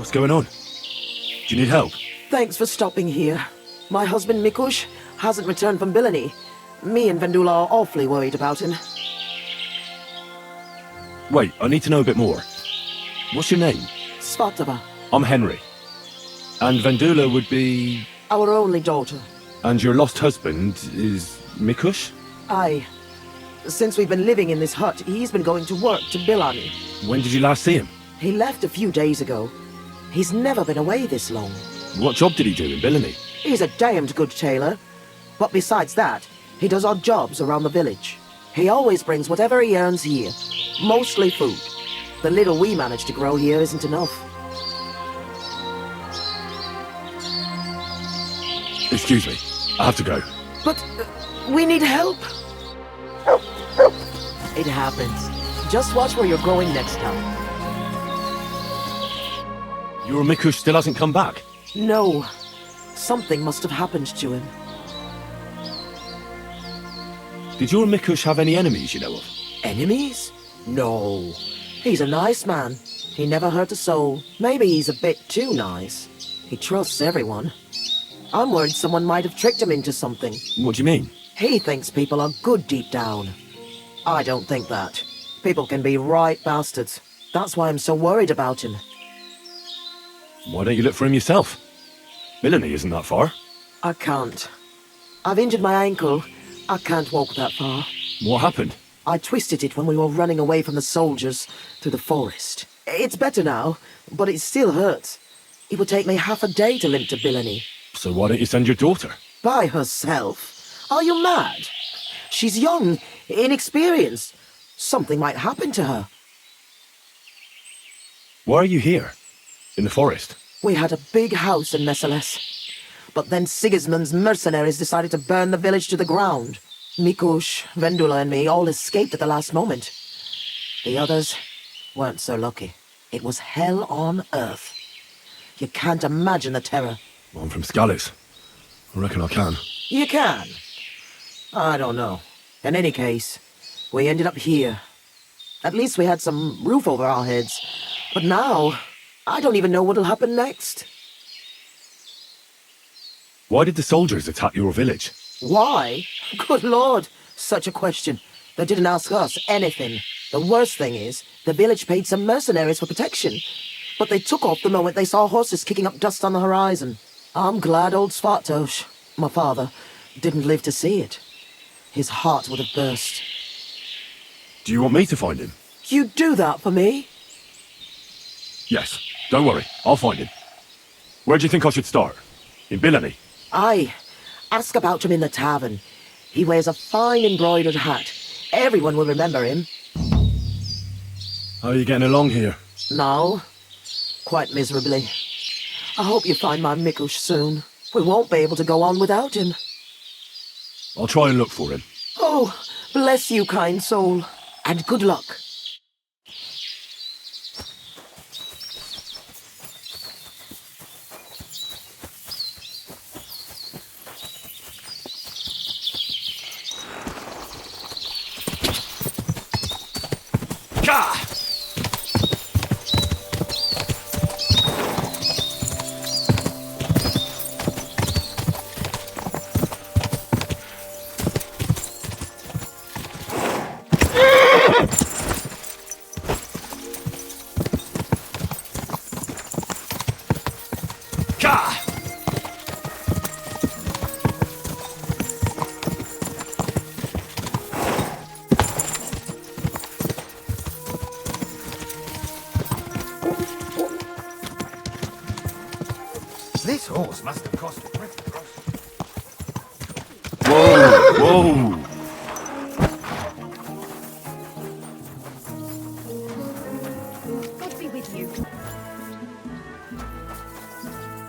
What's going on? Do you need help? Thanks for stopping here. My husband Mikush hasn't returned from Bilani. Me and Vendula are awfully worried about him. Wait, I need to know a bit more. What's your name? Svatava, I'm Henry. And Vendula would be... our only daughter. And your lost husband is Mikush? Aye. Since we've been living in this hut, he's been going to work to Bilani. When did you last see him? He left a few days ago. He's never been away this long. What job did he do in Bilani? He's a damned good tailor. But besides that, he does odd jobs around the village. He always brings whatever he earns here. Mostly food. The little we manage to grow here isn't enough. Excuse me, I have to go. But we need help. It happens. Just watch where you're going next time. Your Mikush still hasn't come back? No. Something must have happened to him. Did your Mikush have any enemies you know of? Enemies? No. He's a nice man. He never hurt a soul. Maybe he's a bit too nice. He trusts everyone. I'm worried someone might have tricked him into something. What do you mean? He thinks people are good deep down. I don't think that. People can be right bastards. That's why I'm so worried about him. Why don't you look for him yourself? Bilani isn't that far. I can't. I've injured my ankle. I can't walk that far. What happened? I twisted it when we were running away from the soldiers through the forest. It's better now, but it still hurts. It would take me half a day to limp to Bilani. So why don't you send your daughter? By herself? Are you mad? She's young, inexperienced. Something might happen to her. Why are you here? In the forest? We had a big house in Messales. But then Sigismund's mercenaries decided to burn the village to the ground. Mikush, Vendula and me all escaped at the last moment. The others weren't so lucky. It was hell on earth. You can't imagine the terror. I'm from Scalis. I reckon I can. You can. I don't know. In any case, we ended up here. At least we had some roof over our heads. But now, I don't even know what'll happen next. Why did the soldiers attack your village? Why? Good Lord, such a question. They didn't ask us anything. The worst thing is, the village paid some mercenaries for protection. But they took off the moment they saw horses kicking up dust on the horizon. I'm glad old Svartosh, my father, didn't live to see it. His heart would have burst. Do you want me to find him? You'd do that for me? Yes. Don't worry, I'll find him. Where do you think I should start? In Bilani? Aye. Ask about him in the tavern. He wears a fine embroidered hat. Everyone will remember him. How are you getting along here? No. Quite miserably. I hope you find my Mikush soon. We won't be able to go on without him. I'll try and look for him. Oh, bless you, kind soul. And good luck. This horse must have cost a pretty price. Whoa! Whoa! God be with you.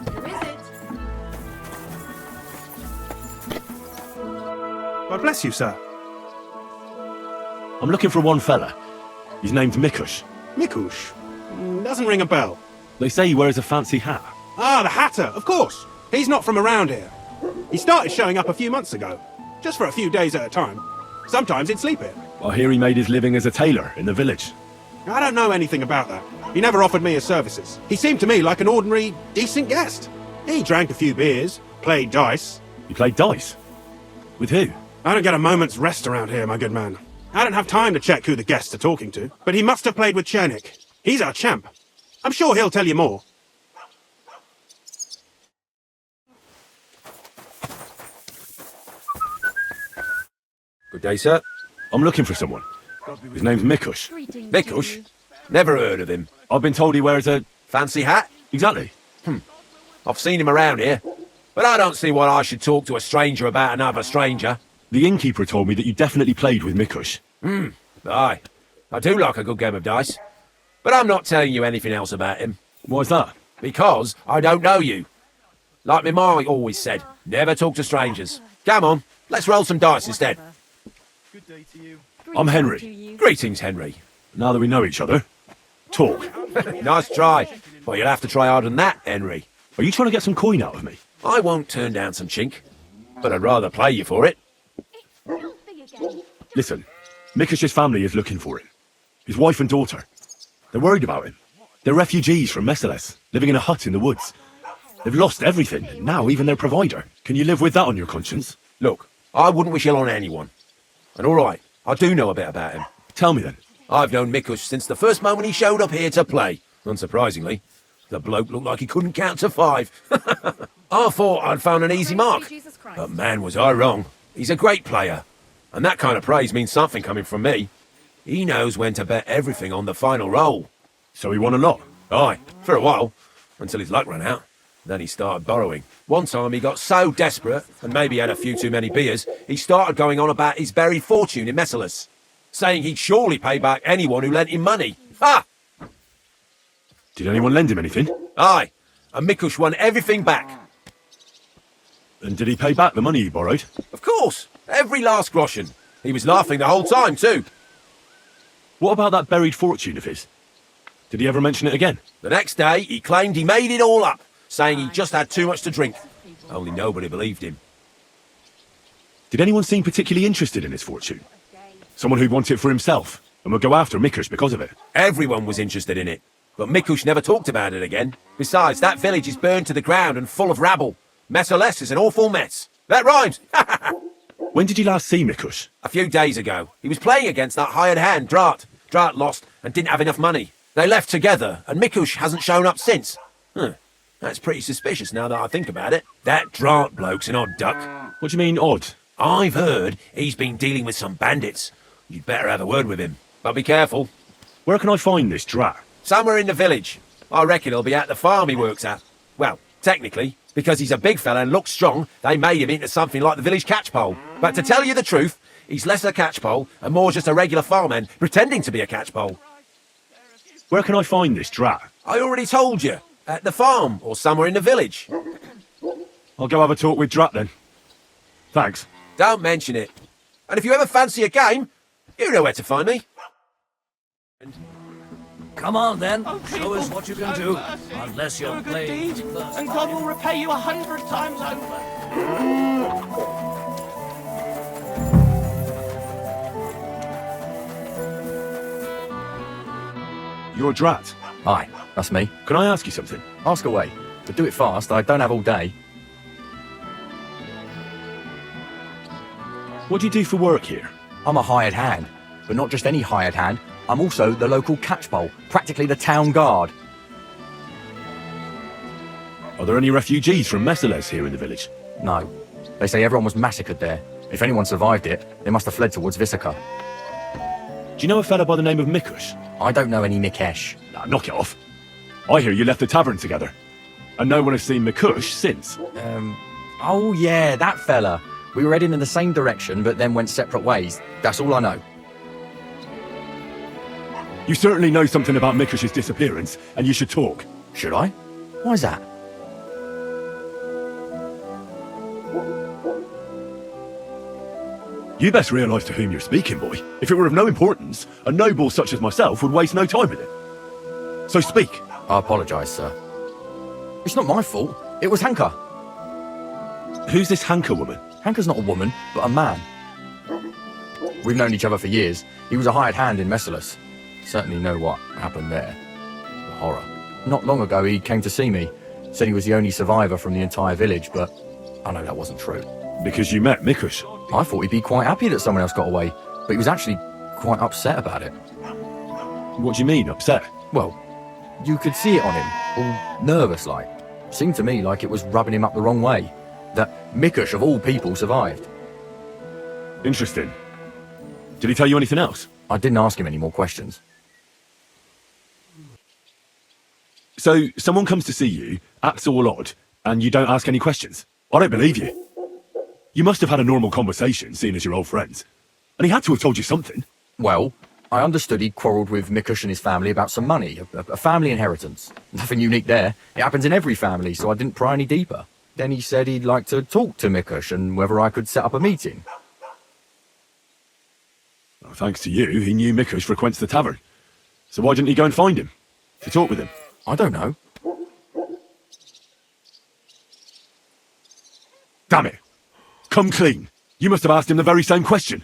Who is it? God bless you, sir. I'm looking for one fella. He's named Mikush. Mikush? Doesn't ring a bell. They say he wears a fancy hat. Ah, the Hatter, of course. He's not from around here. He started showing up a few months ago. Just for a few days at a time. Sometimes he'd sleep here. I hear he made his living as a tailor in the village. I don't know anything about that. He never offered me his services. He seemed to me like an ordinary, decent guest. He drank a few beers, played dice. You played dice? With who? I don't get a moment's rest around here, my good man. I don't have time to check who the guests are talking to, but he must have played with Chernik. He's our champ. I'm sure he'll tell you more. Good day, sir. I'm looking for someone. His name's Mikush. Greetings. Mikush? Never heard of him. I've been told he wears a... Fancy hat? Exactly. I've seen him around here. But I don't see why I should talk to a stranger about another stranger. The innkeeper told me that you definitely played with Mikush. Aye, I do like a good game of dice. But I'm not telling you anything else about him. Why's that? Because I don't know you. Like my ma always said, never talk to strangers. Come on, let's roll some dice instead. I'm Henry. To you. Greetings, Henry. Now that we know each other, talk. Nice try. But you'll have to try harder than that, Henry. Are you trying to get some coin out of me? I won't turn down some chink. But I'd rather play you for it. Listen, Mikush's family is looking for him. His wife and daughter. They're worried about him. They're refugees from Messales, living in a hut in the woods. They've lost everything, and now even their provider. Can you live with that on your conscience? Look, I wouldn't wish ill on anyone. And all right, I do know a bit about him. Tell me then. I've known Mikush since the first moment he showed up here to play. Unsurprisingly, the bloke looked like he couldn't count to 5. I thought I'd found an easy mark. Jesus Christ. But man, was I wrong. He's a great player. And that kind of praise means something coming from me. He knows when to bet everything on the final roll. So he won a lot. Aye, for a while, until his luck ran out. Then he started borrowing. One time he got so desperate, and maybe had a few too many beers, he started going on about his buried fortune in Messales, saying he'd surely pay back anyone who lent him money. Ha! Did anyone lend him anything? Aye, and Mikush won everything back. And did he pay back the money he borrowed? Of course, every last groschen. He was laughing the whole time too. What about that buried fortune of his? Did he ever mention it again? The next day, he claimed he made it all up, saying he just had too much to drink. Only nobody believed him. Did anyone seem particularly interested in his fortune? Someone who'd want it for himself, and would go after Mikush because of it? Everyone was interested in it, but Mikush never talked about it again. Besides, that village is burned to the ground and full of rabble. Messales is an awful mess. That rhymes! When did you last see Mikush? A few days ago, he was playing against that hired hand, Drat. Drat lost and didn't have enough money. They left together, and Mikush hasn't shown up since. That's pretty suspicious now that I think about it. That Drat bloke's an odd duck. What do you mean, odd? I've heard he's been dealing with some bandits. You'd better have a word with him. But be careful. Where can I find this drat? Somewhere in the village. I reckon he'll be at the farm he works at. Well, technically, because he's a big fella and looks strong, they made him into something like the village catchpole. But to tell you the truth, he's less a catchpole and more just a regular farmhand pretending to be a catchpole. Where can I find this drat? I already told you. At the farm or somewhere in the village. I'll go have a talk with Drat then. Thanks. Don't mention it. And if you ever fancy a game, you know where to find me. Come on then, show us what you can do. Unless you're playing. And God will repay you 100 times over. You're Drat. Hi, that's me. Can I ask you something? Ask away, but do it fast. I don't have all day. What do you do for work here? I'm a hired hand, but not just any hired hand. I'm also the local catchpole, practically the town guard. Are there any refugees from Messales here in the village? No, they say everyone was massacred there. If anyone survived it, they must have fled towards Vissaka. Do you know a fella by the name of Mikush? I don't know any Mikesh. Nah, knock it off. I hear you left the tavern together. And no one has seen Mikush since. Oh yeah, that fella. We were heading in the same direction, but then went separate ways. That's all I know. You certainly know something about Mikush's disappearance, and you should talk. Should I? Why's that? You best realise to whom you're speaking, boy. If it were of no importance, a noble such as myself would waste no time with it. So speak. I apologise, sir. It's not my fault. It was Hanka. Who's this Hanka woman? Hanka's not a woman, but a man. We've known each other for years. He was a hired hand in Messales. Certainly know what happened there. horror. Not long ago, he came to see me. Said he was the only survivor from the entire village, but I know that wasn't true. Because you met Mikush. I thought he'd be quite happy that someone else got away, but he was actually quite upset about it. What do you mean, upset? Well, you could see it on him, all nervous like. Seemed to me like it was rubbing him up the wrong way. That Mikush, of all people, survived. Interesting. Did he tell you anything else? I didn't ask him any more questions. So, someone comes to see you, acts all odd, and you don't ask any questions? I don't believe you. You must have had a normal conversation, seeing as you're old friends. And he had to have told you something. Well, I understood he quarrelled with Mikush and his family about some money, a family inheritance. Nothing unique there. It happens in every family, so I didn't pry any deeper. Then he said he'd like to talk to Mikush and whether I could set up a meeting. Well, thanks to you, he knew Mikush frequents the tavern. So why didn't he go and find him? To talk with him? I don't know. Damn it. Come clean. You must have asked him the very same question.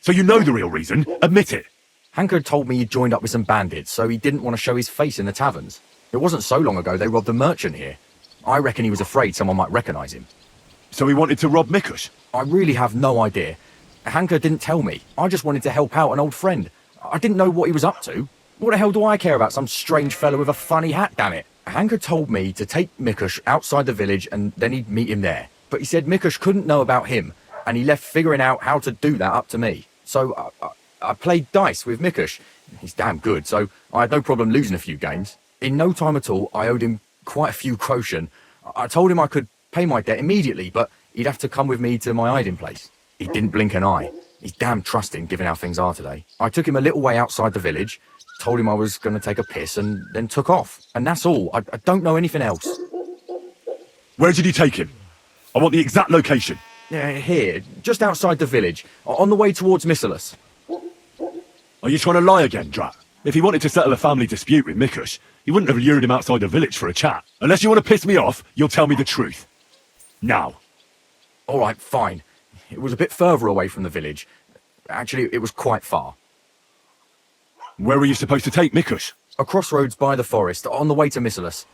So you know the real reason. Admit it. Hanker told me he'd joined up with some bandits, so he didn't want to show his face in the taverns. It wasn't so long ago they robbed a merchant here. I reckon he was afraid someone might recognise him. So he wanted to rob Mikush? I really have no idea. Hanker didn't tell me. I just wanted to help out an old friend. I didn't know what he was up to. What the hell do I care about some strange fellow with a funny hat, damn it? Hanker told me to take Mikush outside the village and then he'd meet him there. But he said Mikush couldn't know about him, and he left figuring out how to do that up to me. So I played dice with Mikush. He's damn good, so I had no problem losing a few games. In no time at all, I owed him quite a few quotient. I told him I could pay my debt immediately, but he'd have to come with me to my hiding place. He didn't blink an eye. He's damn trusting, given how things are today. I took him a little way outside the village, told him I was going to take a piss, and then took off. And that's all. I don't know anything else. Where did you take him? I want the exact location. Here, just outside the village, on the way towards Missalus. Are you trying to lie again, Drat? If he wanted to settle a family dispute with Mikush, he wouldn't have lured him outside the village for a chat. Unless you want to piss me off, you'll tell me the truth. Now. All right, fine. It was a bit further away from the village. Actually, it was quite far. Where were you supposed to take Mikush? A crossroads by the forest, on the way to Missalus.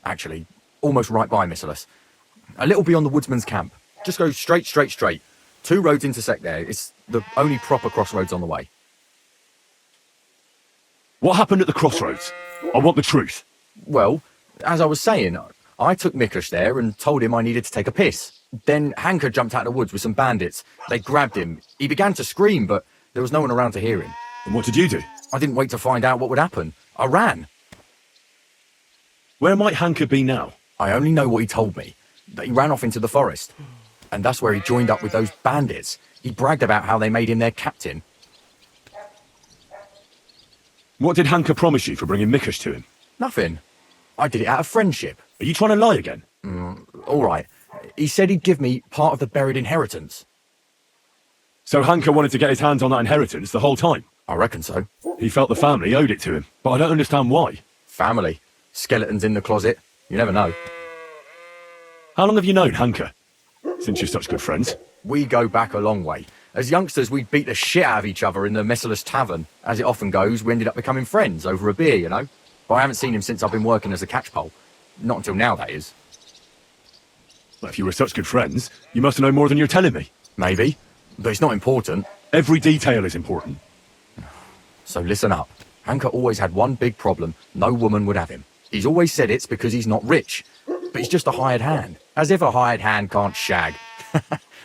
Actually, almost right by Missalus. A little beyond the woodsman's camp. Just go straight. 2 roads intersect there. It's the only proper crossroads on the way. What happened at the crossroads? I want the truth. Well, as I was saying, I took Mikush there and told him I needed to take a piss. Then Hanker jumped out of the woods with some bandits. They grabbed him. He began to scream, but there was no one around to hear him. And what did you do? I didn't wait to find out what would happen. I ran. Where might Hanker be now? I only know what he told me. That he ran off into the forest. And that's where he joined up with those bandits. He bragged about how they made him their captain. What did Hanker promise you for bringing Mikush to him? Nothing. I did it out of friendship. Are you trying to lie again? All right. He said he'd give me part of the buried inheritance. So Hanker wanted to get his hands on that inheritance the whole time? I reckon so. He felt the family owed it to him, but I don't understand why. Family. Skeletons in the closet. You never know. How long have you known Hanker? Since you're such good friends. We go back a long way. As youngsters, we'd beat the shit out of each other in the Messalus Tavern. As it often goes, we ended up becoming friends over a beer, you know? But I haven't seen him since I've been working as a catchpole. Not until now, that is. Well, if you were such good friends, you must know more than you're telling me. Maybe. But it's not important. Every detail is important. So listen up. Hanker always had one big problem. No woman would have him. He's always said it's because he's not rich. But he's just a hired hand. As if a hired hand can't shag.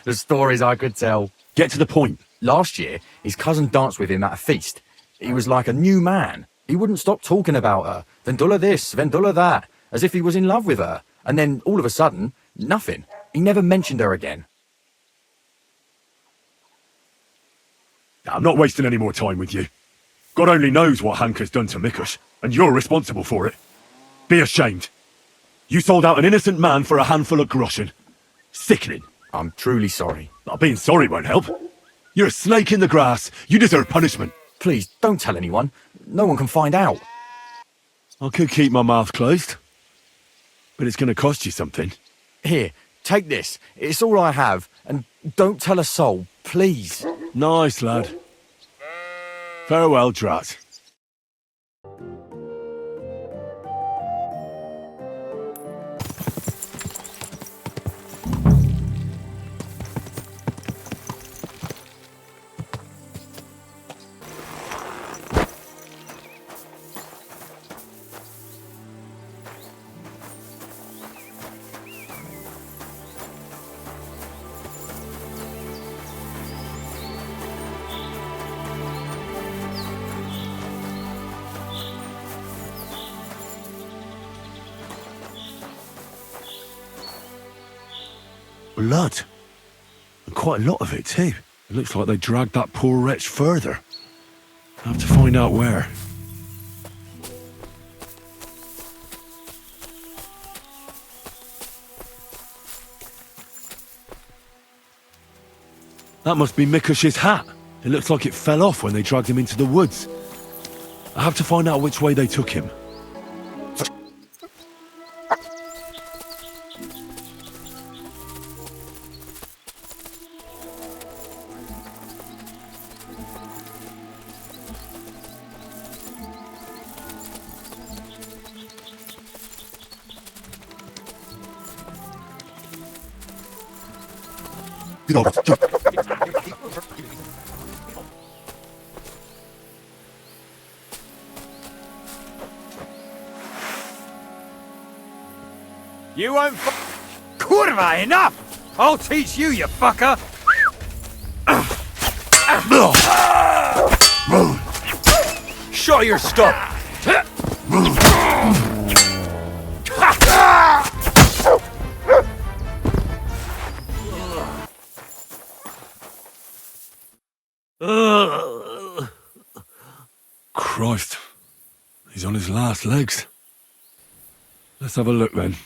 The stories I could tell. Get to the point. Last year, his cousin danced with him at a feast. He was like a new man. He wouldn't stop talking about her. Vendula this, Vendula that. As if he was in love with her. And then, all of a sudden, nothing. He never mentioned her again. I'm not wasting any more time with you. God only knows what Hanker's done to Mikush, and you're responsible for it. Be ashamed. You sold out an innocent man for a handful of groschen. Sickening. I'm truly sorry. Not being sorry won't help. You're a snake in the grass. You deserve punishment. Please, don't tell anyone. No one can find out. I could keep my mouth closed, but it's going to cost you something. Here, take this. It's all I have. And don't tell a soul, please. Nice, lad. Farewell, Drat. Blood. And quite a lot of it, too. It looks like they dragged that poor wretch further. I have to find out where. That must be Mikush's hat. It looks like it fell off when they dragged him into the woods. I have to find out which way they took him. You won't Kurva, enough! I'll teach you, you fucker! Show your stuff! Christ. He's on his last legs. Let's have a look then.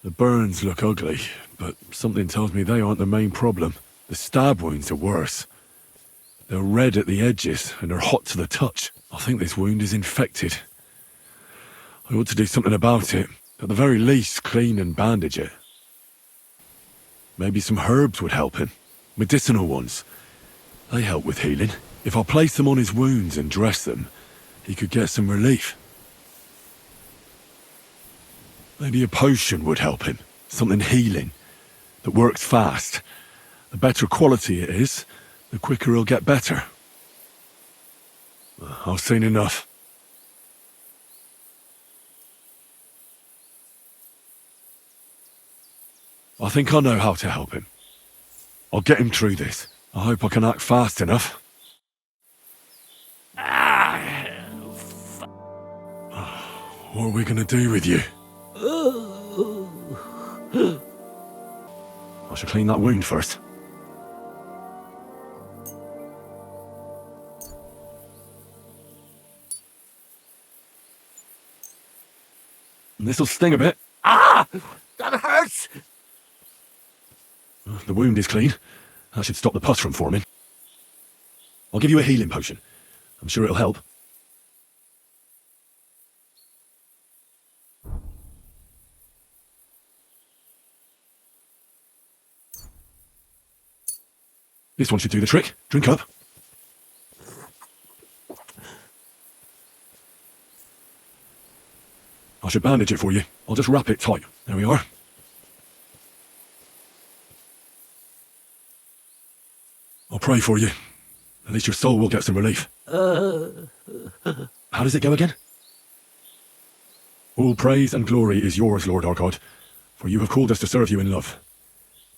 The burns look ugly, but something tells me they aren't the main problem. The stab wounds are worse. They're red at the edges and are hot to the touch. I think this wound is infected. I ought to do something about it. At the very least, clean and bandage it. Maybe some herbs would help him. Medicinal ones. They help with healing. If I place them on his wounds and dress them, he could get some relief. Maybe a potion would help him. Something healing. That works fast. The better quality it is, the quicker he'll get better. I've seen enough. I think I know how to help him. I'll get him through this. I hope I can act fast enough. What are we gonna do with you? I should clean that wound first. This'll sting a bit. Ah! That hurts! The wound is clean. That should stop the pus from forming. I'll give you a healing potion. I'm sure it'll help. This one should do the trick. Drink up. I should bandage it for you. I'll just wrap it tight. There we are. I'll pray for you. At least your soul will get some relief. How does it go again? All praise and glory is yours, Lord our God, for you have called us to serve you in love.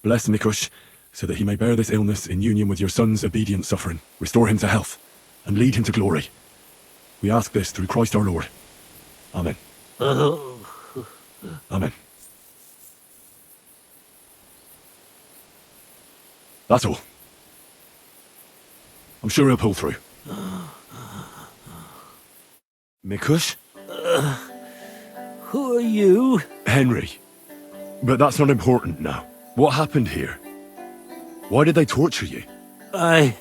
Bless Mikush, so that he may bear this illness in union with your son's obedient suffering. Restore him to health, and lead him to glory. We ask this through Christ our Lord. Amen. Amen. That's all. I'm sure he'll pull through. Mikush? Who are you? Henry. But that's not important now. What happened here? Why did they torture you? I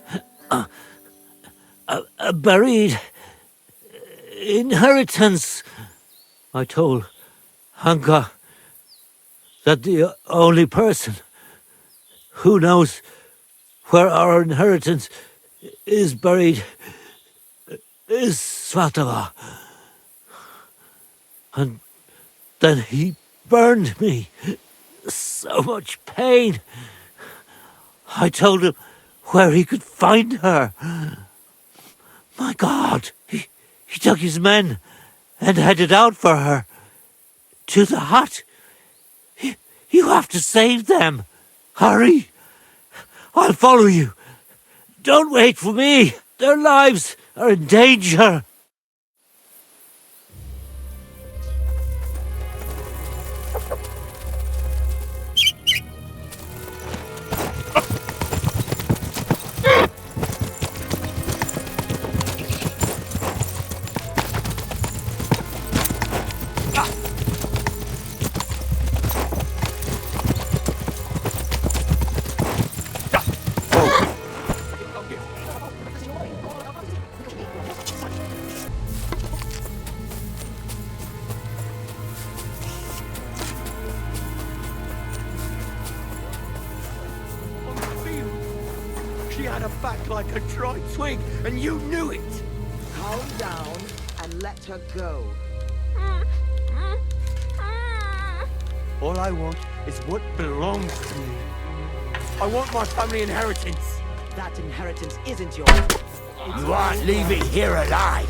buried inheritance. I told Hanka that the only person who knows where our inheritance is buried is Svatava. And then he burned me. So much pain. I told him where he could find her. My God, he took his men and headed out for her. To the hut. You have to save them. Hurry. I'll follow you. Don't wait for me. Their lives are in danger. She had a back like a dry twig, and you knew it. Calm down and let her go. All I want is what belongs to me. I want my family inheritance. That inheritance isn't yours. You aren't leaving here alive.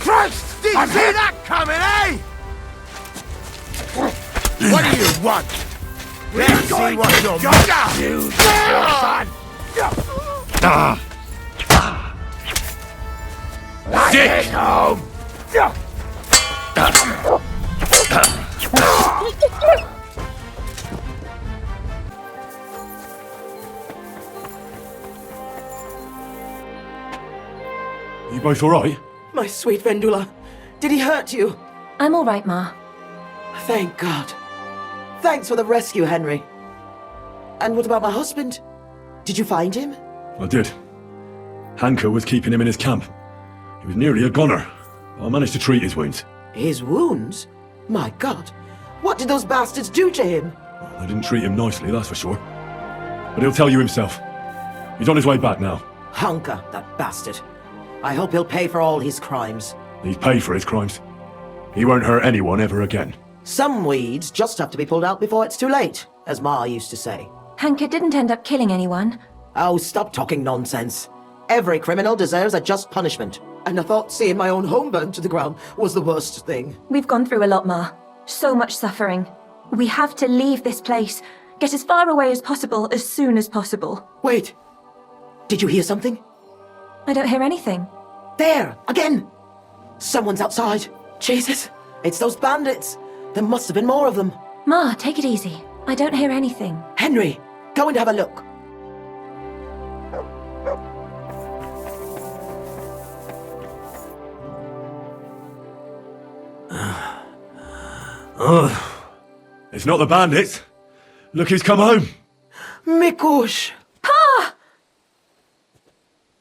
Christ! Did you see that coming, eh? What do you want? Let's see what you're you son! Dick! Home! You both alright? My sweet Vendula, did he hurt you? I'm all right, Ma. Thank God. Thanks for the rescue, Henry. And what about my husband? Did you find him? I did. Hanker was keeping him in his camp. He was nearly a goner. I managed to treat his wounds. His wounds? My God. What did those bastards do to him? I didn't treat him nicely, that's for sure. But he'll tell you himself. He's on his way back now. Hanker, that bastard. I hope he'll pay for all his crimes. He's paid for his crimes. He won't hurt anyone ever again. Some weeds just have to be pulled out before it's too late, as Ma used to say. Hanker didn't end up killing anyone. Oh, stop talking nonsense. Every criminal deserves a just punishment. And I thought seeing my own home burned to the ground was the worst thing. We've gone through a lot, Ma. So much suffering. We have to leave this place. Get as far away as possible, as soon as possible. Wait. Did you hear something? I don't hear anything. There! Again! Someone's outside. Jesus. It's those bandits. There must have been more of them. Ma, take it easy. I don't hear anything. Henry, go and have a look. It's not the bandits. Look who's come home. Mikush!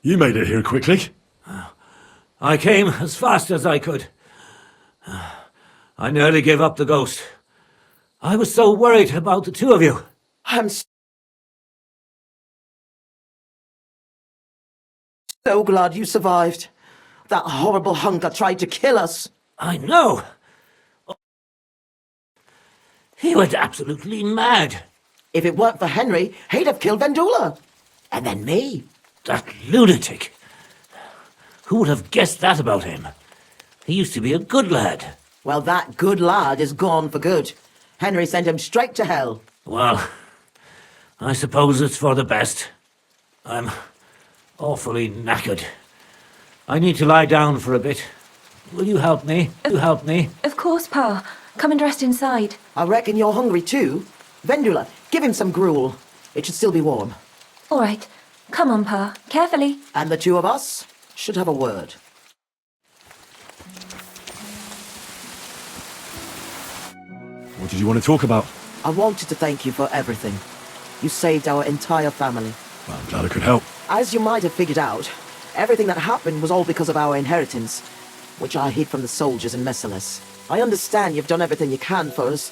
You made it here quickly. I came as fast as I could. I nearly gave up the ghost. I was so worried about the two of you. I'm so glad you survived. That horrible hunker tried to kill us. I know. He went absolutely mad. If it weren't for Henry, he'd have killed Vendula. And then me. That lunatic. Who would have guessed that about him? He used to be a good lad. Well, that good lad is gone for good. Henry sent him straight to hell. Well, I suppose it's for the best. I'm awfully knackered. I need to lie down for a bit. Will you help me? Will you help me? Of course, Pa. Come and rest inside. I reckon you're hungry too. Vendula, give him some gruel. It should still be warm. All right. Come on, Pa. Carefully. And the two of us should have a word. What did you want to talk about? I wanted to thank you for everything. You saved our entire family. Well, I'm glad I could help. As you might have figured out, everything that happened was all because of our inheritance, which I hid from the soldiers in Messales. I understand you've done everything you can for us,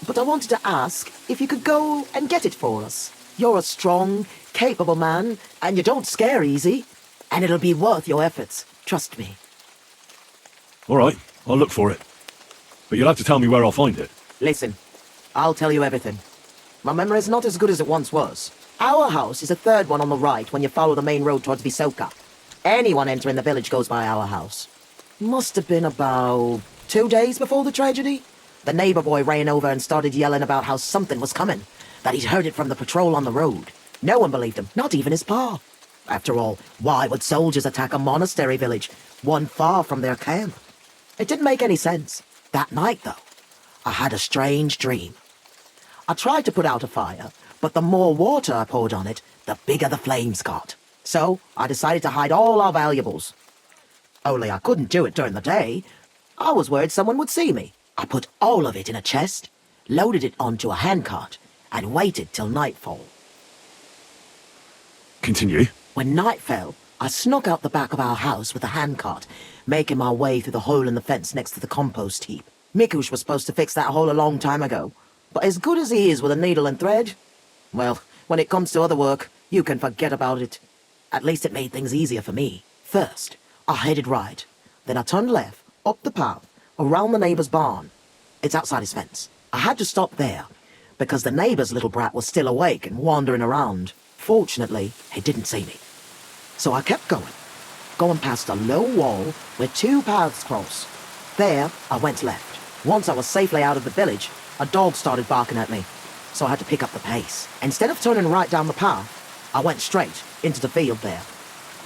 but I wanted to ask if you could go and get it for us. You're a strong, capable man, and you don't scare easy, and it'll be worth your efforts. Trust me. All right, I'll look for it. But you'll have to tell me where I'll find it. Listen, I'll tell you everything. My memory's not as good as it once was. Our house is the third one on the right when you follow the main road towards Visoka. Anyone entering the village goes by our house. Must have been about 2 days before the tragedy. The neighbor boy ran over and started yelling about how something was coming, that he'd heard it from the patrol on the road. No one believed him, not even his pa. After all, why would soldiers attack a monastery village, one far from their camp? It didn't make any sense. That night, though, I had a strange dream. I tried to put out a fire, but the more water I poured on it, the bigger the flames got. So I decided to hide all our valuables. Only I couldn't do it during the day. I was worried someone would see me. I put all of it in a chest, loaded it onto a handcart, and waited till nightfall. Continue. When night fell, I snuck out the back of our house with a handcart, making my way through the hole in the fence next to the compost heap. Mikush was supposed to fix that hole a long time ago, but as good as he is with a needle and thread, well, when it comes to other work, you can forget about it. At least it made things easier for me. First, I headed right, then I turned left, up the path, around the neighbour's barn. It's outside his fence. I had to stop there, because the neighbour's little brat was still awake and wandering around. Fortunately, he didn't see me. So I kept going past a low wall where two paths cross. There, I went left. Once I was safely out of the village, a dog started barking at me, so I had to pick up the pace. Instead of turning right down the path, I went straight into the field there.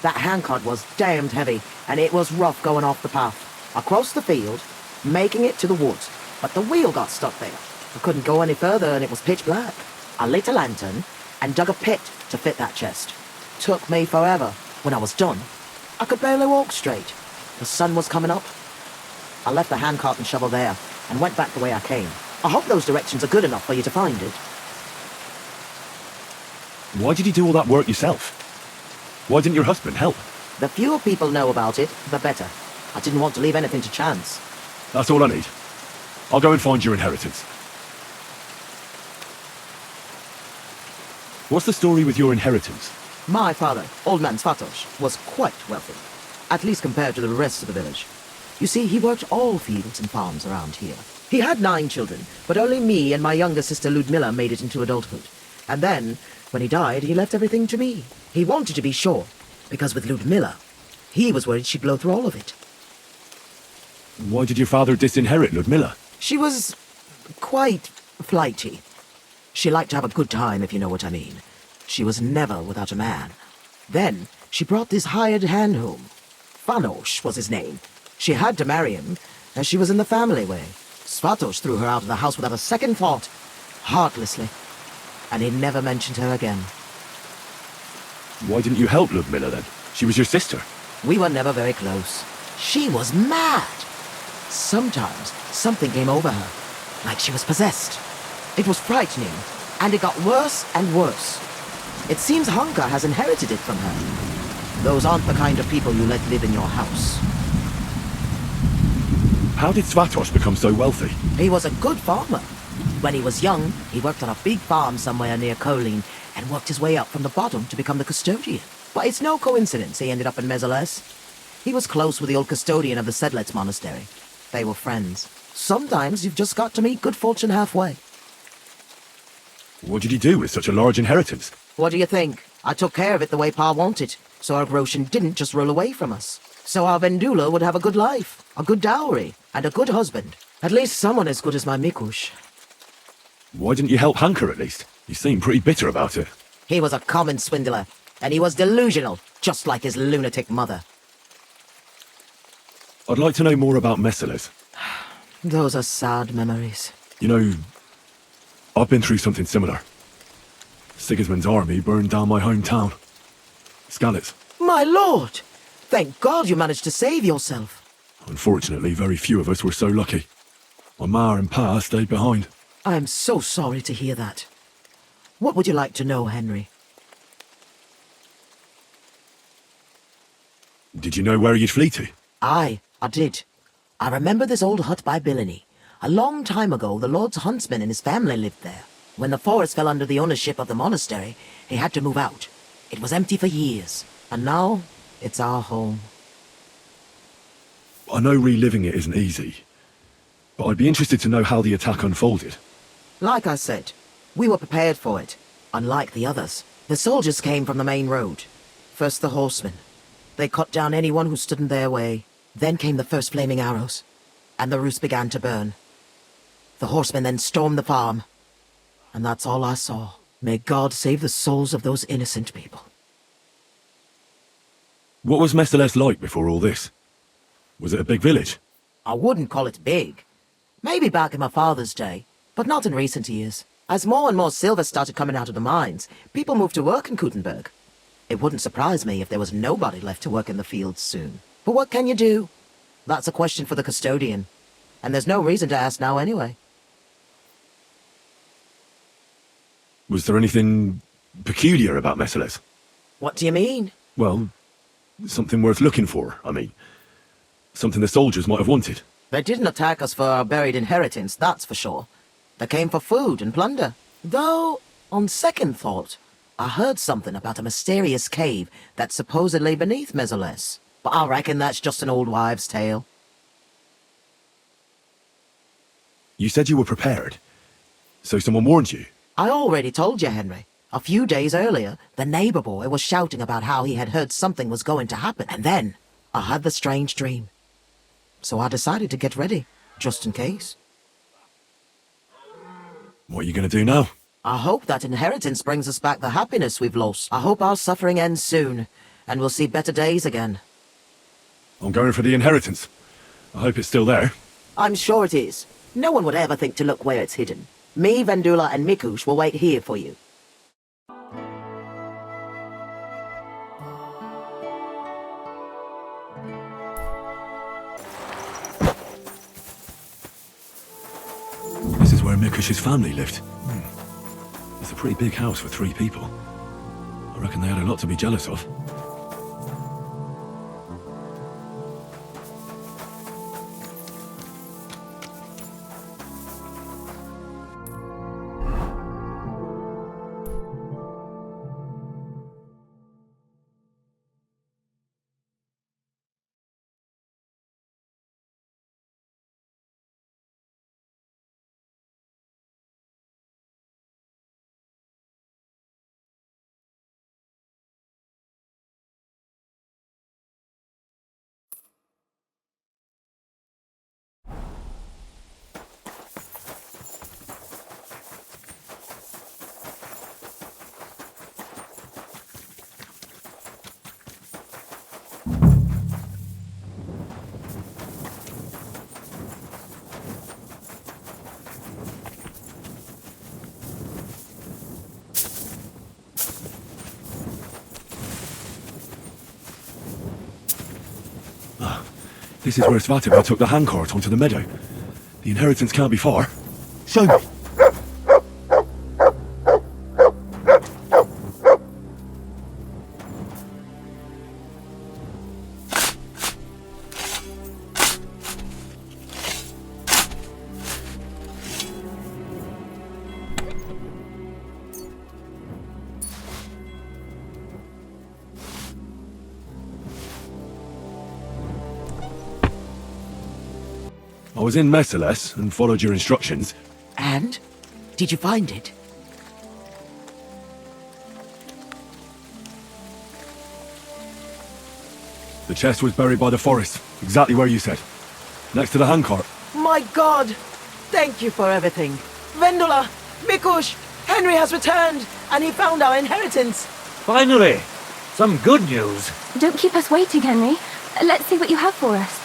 That handcart was damned heavy, and it was rough going off the path. I crossed the field, making it to the woods, but the wheel got stuck there. I couldn't go any further, and it was pitch black. I lit a lantern and dug a pit to fit that chest. Took me forever. When I was done, I could barely walk straight. The sun was coming up. I left the handcart and shovel there and went back the way I came. I hope those directions are good enough for you to find it. Why did you do all that work yourself? Why didn't your husband help? The fewer people know about it, the better. I didn't want to leave anything to chance. That's all I need. I'll go and find your inheritance. What's the story with your inheritance? My father, Old Man Svatosh, was quite wealthy, at least compared to the rest of the village. You see, he worked all fields and farms around here. He had 9 children, but only me and my younger sister Ludmilla made it into adulthood. And then, when he died, he left everything to me. He wanted to be sure, because with Ludmilla, he was worried she'd blow through all of it. Why did your father disinherit Ludmilla? She was quite flighty. She liked to have a good time, if you know what I mean. She was never without a man. Then, she brought this hired hand home. Fanosh was his name. She had to marry him, as she was in the family way. Svatosh threw her out of the house without a second thought, heartlessly. And he never mentioned her again. Why didn't you help Ludmilla then? She was your sister. We were never very close. She was mad. Sometimes something came over her, like she was possessed. It was frightening, and it got worse and worse. It seems Hunka has inherited it from her. Those aren't the kind of people you let live in your house. How did Svatosh become so wealthy? He was a good farmer. When he was young, he worked on a big farm somewhere near Kolin and worked his way up from the bottom to become the custodian. But it's no coincidence he ended up in Mezeles. He was close with the old custodian of the Sedlets monastery. They were friends. Sometimes you've just got to meet good fortune halfway. What did he do with such a large inheritance? What do you think? I took care of it the way Pa wanted, so our Roshan didn't just roll away from us. So our Vendula would have a good life, a good dowry, and a good husband. At least someone as good as my Mikush. Why didn't you help Hanker at least? You seem pretty bitter about it. He was a common swindler, and he was delusional, just like his lunatic mother. I'd like to know more about Mezeles. Those are sad memories. You know, I've been through something similar. Sigismund's army burned down my hometown. Skalitz. My lord! Thank God you managed to save yourself. Unfortunately, very few of us were so lucky. My ma and pa stayed behind. I am so sorry to hear that. What would you like to know, Henry? Did you know where you'd flee to? Aye, I did. I remember this old hut by Billiny. A long time ago, the Lord's huntsman and his family lived there. When the forest fell under the ownership of the monastery, he had to move out. It was empty for years, and now it's our home. I know reliving it isn't easy, but I'd be interested to know how the attack unfolded. Like I said, we were prepared for it, unlike the others. The soldiers came from the main road. First the horsemen. They cut down anyone who stood in their way. Then came the first flaming arrows, and the roofs began to burn. The horsemen then stormed the farm, and that's all I saw. May God save the souls of those innocent people. What was Mezeles like before all this? Was it a big village? I wouldn't call it big. Maybe back in my father's day, but not in recent years. As more and more silver started coming out of the mines, people moved to work in Kutenberg. It wouldn't surprise me if there was nobody left to work in the fields soon. But what can you do? That's a question for the custodian. And there's no reason to ask now anyway. Was there anything peculiar about Mezeles? What do you mean? Well, Something worth looking for, I mean. Something the soldiers might have wanted. They didn't attack us for our buried inheritance, that's for sure. They came for food and plunder. Though, on second thought, I heard something about a mysterious cave that's supposedly beneath Mesoles. But I reckon that's just an old wives' tale. You said you were prepared. So someone warned you? I already told you, Henry. A few days earlier, the neighbor boy was shouting about how he had heard something was going to happen. And then, I had the strange dream. So I decided to get ready, just in case. What are you going to do now? I hope that inheritance brings us back the happiness we've lost. I hope our suffering ends soon, and we'll see better days again. I'm going for the inheritance. I hope it's still there. I'm sure it is. No one would ever think to look where it's hidden. Me, Vendula, and Mikush will wait here for you. This is where Mikush's family lived. It's a pretty big house for 3 people. I reckon they had a lot to be jealous of. This is where Svatova took the handcart onto the meadow. The inheritance can't be far. Show me. I was in Mesoles and followed your instructions. And? Did you find it? The chest was buried by the forest, exactly where you said. Next to the handcart. My God! Thank you for everything. Vendula, Mikush, Henry has returned, and he found our inheritance. Finally! Some good news. Don't keep us waiting, Henry. Let's see what you have for us.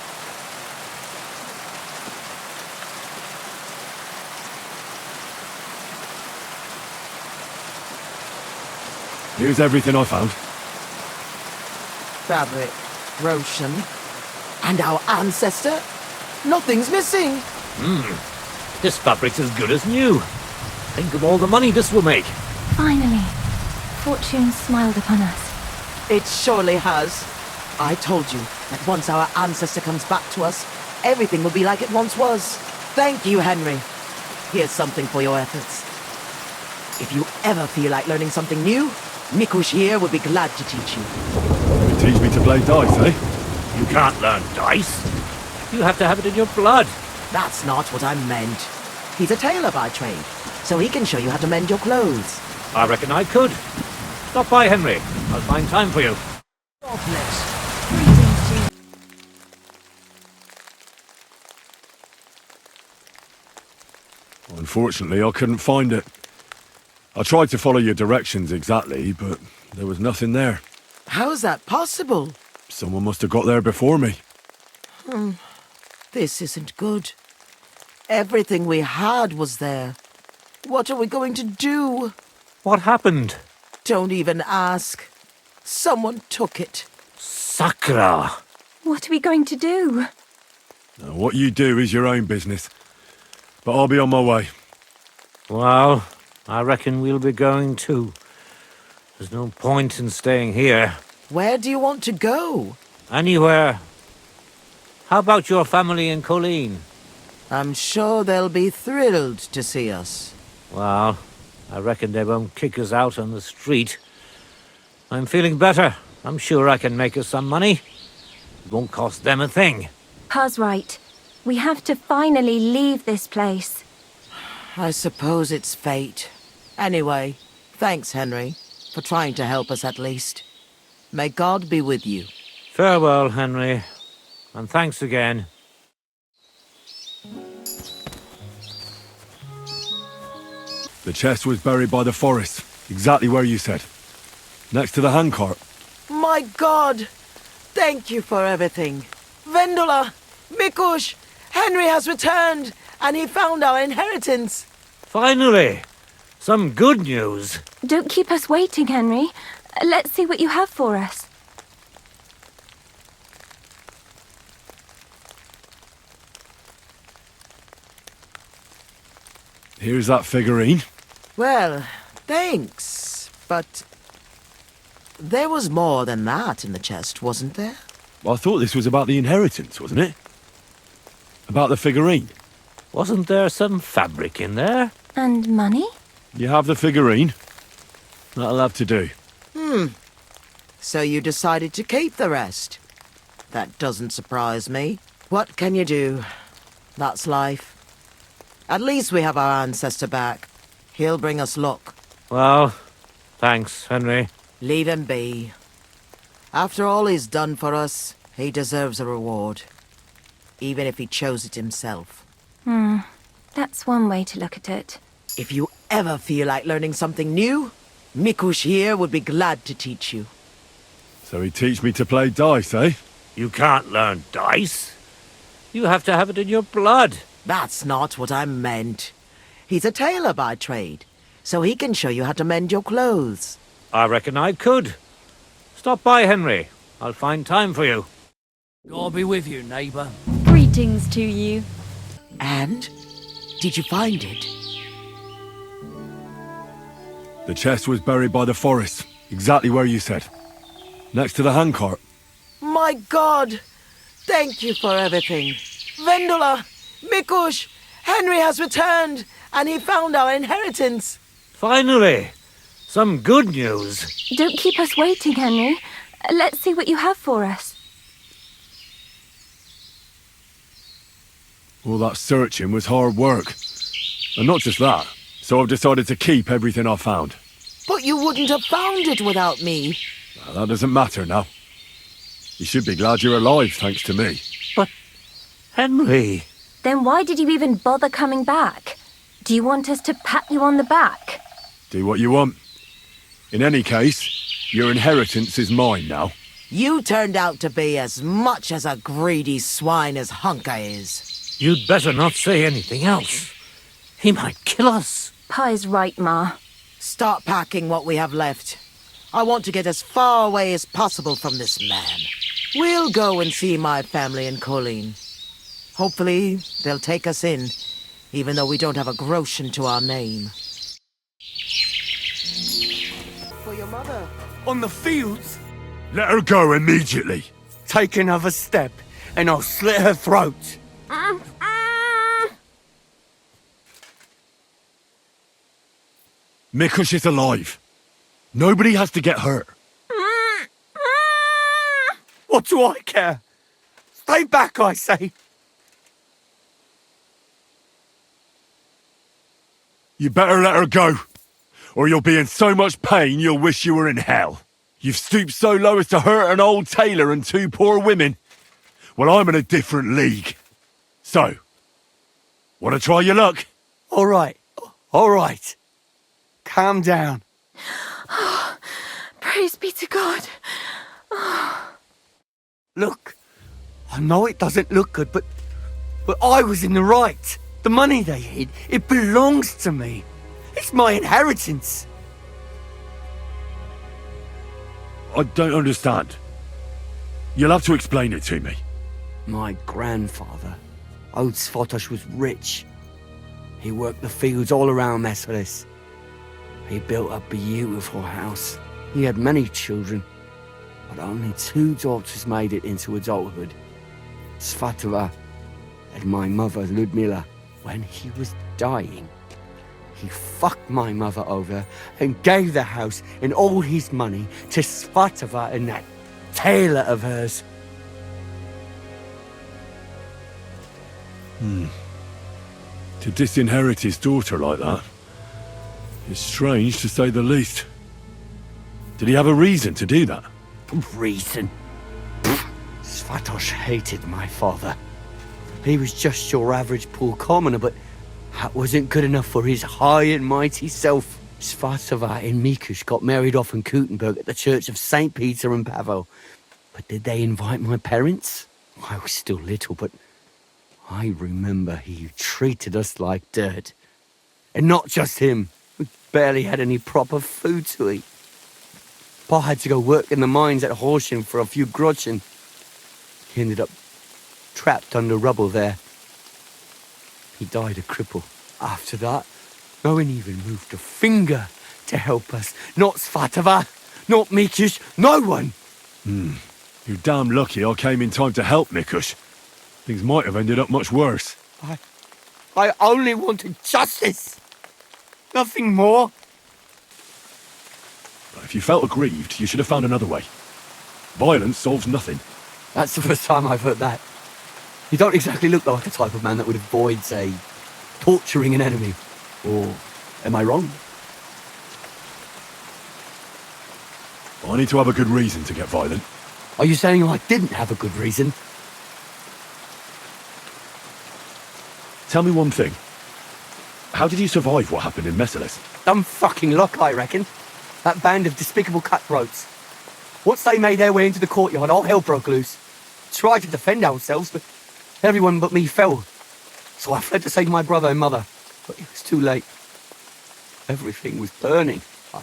Here's everything I found. Fabric, Roshan, and our ancestor. Nothing's missing. This fabric's as good as new. Think of all the money this will make. Finally, fortune smiled upon us. It surely has. I told you that once our ancestor comes back to us, everything will be like it once was. Thank you, Henry. Here's something for your efforts. If you ever feel like learning something new, Mikush here would be glad to teach you. You teach me to play dice, eh? You can't learn dice. You have to have it in your blood. That's not what I meant. He's a tailor by trade, so he can show you how to mend your clothes. I reckon I could. Stop by, Henry. I'll find time for you. Unfortunately, I couldn't find it. I tried to follow your directions exactly, but there was nothing there. How's that possible? Someone must have got there before me. This isn't good. Everything we had was there. What are we going to do? What happened? Don't even ask. Someone took it. Sakra! What are we going to do? Now, what you do is your own business. But I'll be on my way. Well, I reckon we'll be going too. There's no point in staying here. Where do you want to go? Anywhere. How about your family in Colleen? I'm sure they'll be thrilled to see us. Well, I reckon they won't kick us out on the street. I'm feeling better. I'm sure I can make us some money. It won't cost them a thing. Pa's right. We have to finally leave this place. I suppose it's fate. Anyway, thanks, Henry, for trying to help us at least. May God be with you. Farewell, Henry. And thanks again. The chest was buried by the forest, exactly where you said. Next to the handcart. My God! Thank you for everything. Vendula! Mikush! Henry has returned, and he found our inheritance. Finally! Some good news. Don't keep us waiting, Henry. Let's see what you have for us. Here's that figurine. Well, thanks, but there was more than that in the chest, wasn't there? I thought this was about the inheritance, wasn't it? About the figurine. Wasn't there some fabric in there? And money? You have the figurine. That'll have to do. So you decided to keep the rest? That doesn't surprise me. What can you do? That's life. At least we have our ancestor back. He'll bring us luck. Well, thanks, Henry. Leave him be. After all he's done for us, he deserves a reward. Even if he chose it himself. That's one way to look at it. If you ever feel like learning something new, Mikush here would be glad to teach you. So he'd teach me to play dice, eh? You can't learn dice. You have to have it in your blood. That's not what I meant. He's a tailor by trade, so he can show you how to mend your clothes. I reckon I could. Stop by, Henry. I'll find time for you. God be with you, neighbour. Greetings to you. And? Did you find it? The chest was buried by the forest, exactly where you said. Next to the handcart. My God! Thank you for everything. Vendula! Mikush! Henry has returned, and he found our inheritance. Finally! Some good news. Don't keep us waiting, Henry. Let's see what you have for us. All that searching was hard work. And not just that. So I've decided to keep everything I found. But you wouldn't have found it without me. Well, that doesn't matter now. You should be glad you're alive, thanks to me. But, Henry... Then why did you even bother coming back? Do you want us to pat you on the back? Do what you want. In any case, your inheritance is mine now. You turned out to be as much as a greedy swine as Hunka is. You'd better not say anything else. He might kill us. Pa is right, Ma. Start packing what we have left. I want to get as far away as possible from this man. We'll go and see my family in Colleen. Hopefully, they'll take us in, even though we don't have a groschen to our name. For your mother. On the fields? Let her go immediately. Take another step, and I'll slit her throat. Mikush is alive. Nobody has to get hurt. What do I care? Stay back, I say. You better let her go, or you'll be in so much pain you'll wish you were in hell. You've stooped so low as to hurt an old tailor and two poor women. Well, I'm in a different league. So, want to try your luck? All right. Calm down. Praise be to God. Look, I know it doesn't look good, but I was in the right. The money they hid, it belongs to me. It's my inheritance. I don't understand. You'll have to explain it to me. My grandfather, Old Svotosh, was rich. He worked the fields all around Mesolis. He built a beautiful house. He had many children. But only 2 daughters made it into adulthood. Svatova and my mother, Ludmila. When he was dying, he fucked my mother over and gave the house and all his money to Svatova and that tailor of hers. To disinherit his daughter like that is strange, to say the least. Did he have a reason to do that? Reason? Svatos hated my father. He was just your average poor commoner, but that wasn't good enough for his high and mighty self. Svatova and Mikush got married off in Kuttenberg at the Church of St. Peter and Pavel. But did they invite my parents? I was still little, but I remember he treated us like dirt. And not just him. We barely had any proper food to eat. Pa had to go work in the mines at Horsham for a few groschen. He ended up trapped under rubble there. He died a cripple. After that, no one even moved a finger to help us. Not Svatova, not Mikush, no one. You're damn lucky I came in time to help, Mikush. Things might have ended up much worse. I only wanted justice. Nothing more. But if you felt aggrieved, you should have found another way. Violence solves nothing. That's the first time I've heard that. You don't exactly look like the type of man that would avoid, say, torturing an enemy. Or am I wrong? I need to have a good reason to get violent. Are you saying I didn't have a good reason? Tell me one thing. How did you survive what happened in Messalis? Dumb fucking luck, I reckon. That band of despicable cutthroats. Once they made their way into the courtyard, all hell broke loose. Tried to defend ourselves, but everyone but me fell. So I fled to save my brother and mother. But it was too late. Everything was burning. I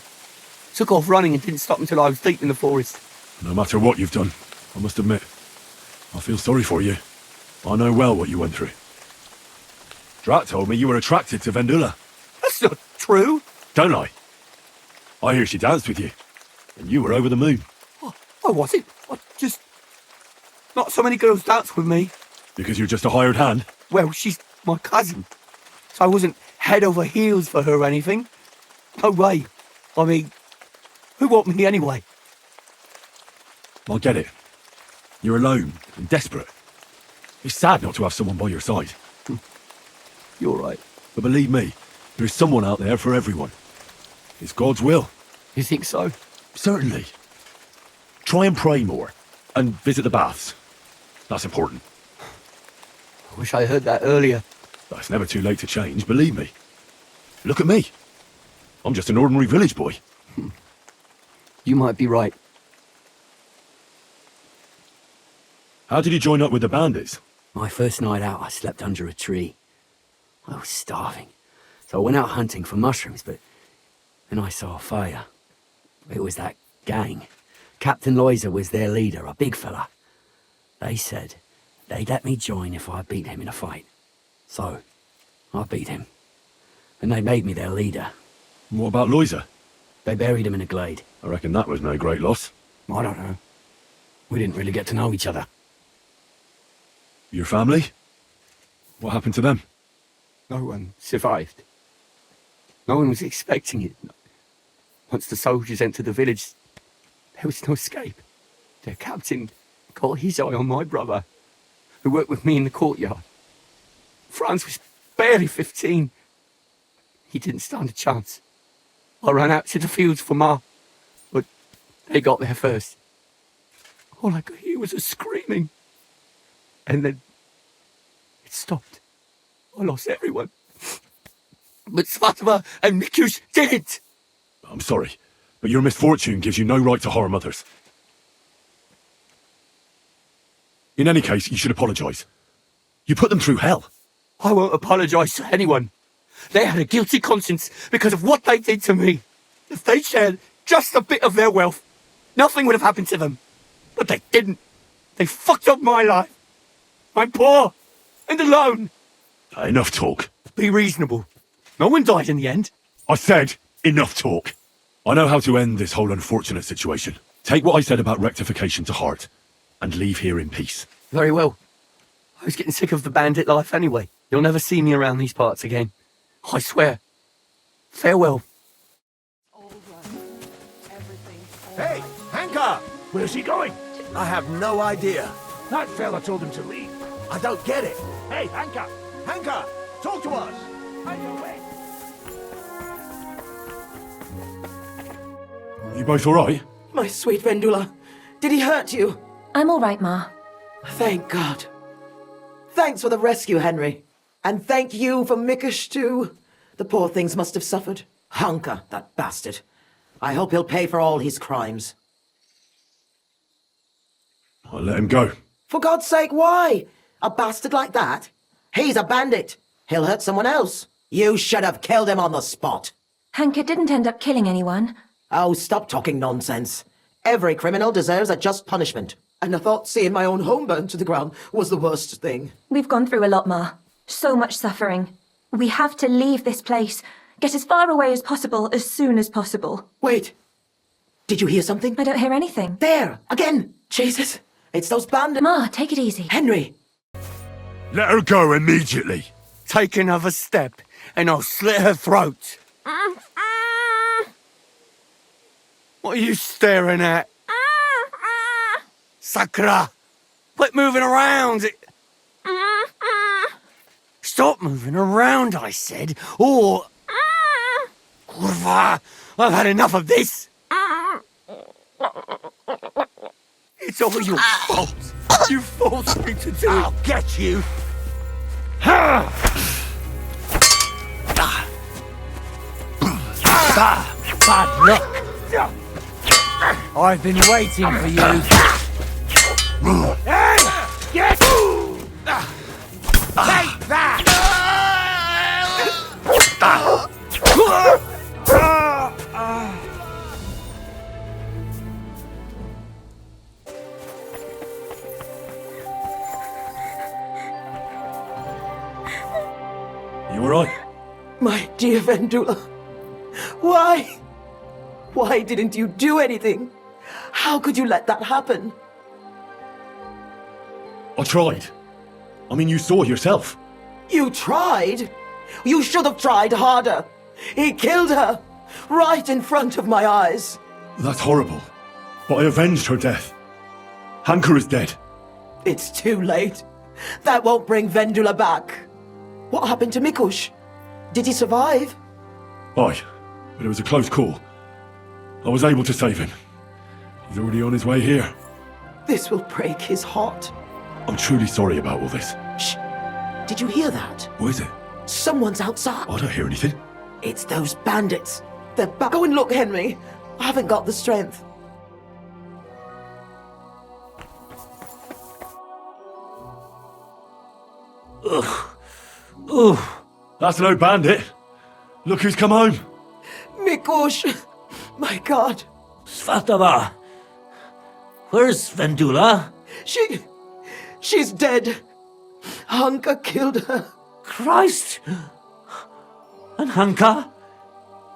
took off running and didn't stop until I was deep in the forest. No matter what you've done, I must admit, I feel sorry for you. I know well what you went through. Drat told me you were attracted to Vendula. That's not true. Don't lie. I hear she danced with you, and you were over the moon. I wasn't. I just... Not so many girls dance with me. Because you're just a hired hand? Well, she's my cousin. So I wasn't head over heels for her or anything. No way. I mean, who want me anyway? I get it. You're alone and desperate. It's sad not to have someone by your side. You're right. But believe me, there's someone out there for everyone. It's God's will. You think so? Certainly. Try and pray more, and visit the baths. That's important. I wish I heard that earlier. But it's never too late to change, believe me. Look at me. I'm just an ordinary village boy. You might be right. How did you join up with the bandits? My first night out, I slept under a tree. I was starving, so I went out hunting for mushrooms, but then I saw a fire. It was that gang. Captain Loiser was their leader, a big fella. They said they'd let me join if I beat him in a fight. So, I beat him. And they made me their leader. What about Loiser? They buried him in a glade. I reckon that was no great loss. I don't know. We didn't really get to know each other. Your family? What happened to them? No one survived. No one was expecting it. Once the soldiers entered the village, there was no escape. Their captain got his eye on my brother, who worked with me in the courtyard. Franz was barely 15. He didn't stand a chance. I ran out to the fields for Ma, but they got there first. All I could hear was a screaming. And then it stopped. I lost everyone. But Svatova and Mikush didn't. I'm sorry, but your misfortune gives you no right to harm others. In any case, you should apologise. You put them through hell. I won't apologise to anyone. They had a guilty conscience because of what they did to me. If they shared just a bit of their wealth, nothing would have happened to them. But they didn't. They fucked up my life. I'm poor and alone. Enough talk. Be reasonable. No one died in the end. I said, enough talk. I know how to end this whole unfortunate situation. Take what I said about rectification to heart, and leave here in peace. Very well. I was getting sick of the bandit life anyway. You'll never see me around these parts again. I swear. Farewell. Hey, Hanker! Where's he going? I have no idea. That fella told him to leave. I don't get it. Hey, Hanka! Hanker, talk to us! You both alright? My sweet Vendula, did he hurt you? I'm all right, Ma. Thank God. Thanks for the rescue, Henry. And thank you for Mikush, too. The poor things must have suffered. Hunker, that bastard. I hope he'll pay for all his crimes. I'll let him go. For God's sake, why? A bastard like that? He's a bandit. He'll hurt someone else. You should have killed him on the spot. Hanker didn't end up killing anyone. Oh, stop talking nonsense. Every criminal deserves a just punishment. And I thought seeing my own home burned to the ground was the worst thing. We've gone through a lot, Ma. So much suffering. We have to leave this place. Get as far away as possible, as soon as possible. Wait. Did you hear something? I don't hear anything. There! Again! Jesus! It's those bandits. Ma, take it easy. Henry! Let her go immediately. Take another step, and I'll slit her throat. What are you staring at? Sakura! Quit moving around! Stop moving around, I said, or... Kurva! I've had enough of this! It's all your fault! You forced me to do it! I'll get you! Bad luck. I've been waiting for you. Hey! Get! Take that! You alright? My dear Vendula. Why? Why didn't you do anything? How could you let that happen? I tried. I mean, you saw yourself. You tried? You should have tried harder. He killed her. Right in front of my eyes. That's horrible. But I avenged her death. Hanker is dead. It's too late. That won't bring Vendula back. What happened to Mikush? Did he survive? Aye, but it was a close call. I was able to save him. He's already on his way here. This will break his heart. I'm truly sorry about all this. Shh. Did you hear that? What is it? Someone's outside. I don't hear anything. It's those bandits. They're back. Go and look, Henry. I haven't got the strength. Ugh. That's no bandit. Look who's come home. Mikush. My God. Svatava. Where's Vendula? She's dead. Hunker killed her. Christ! And Hanka?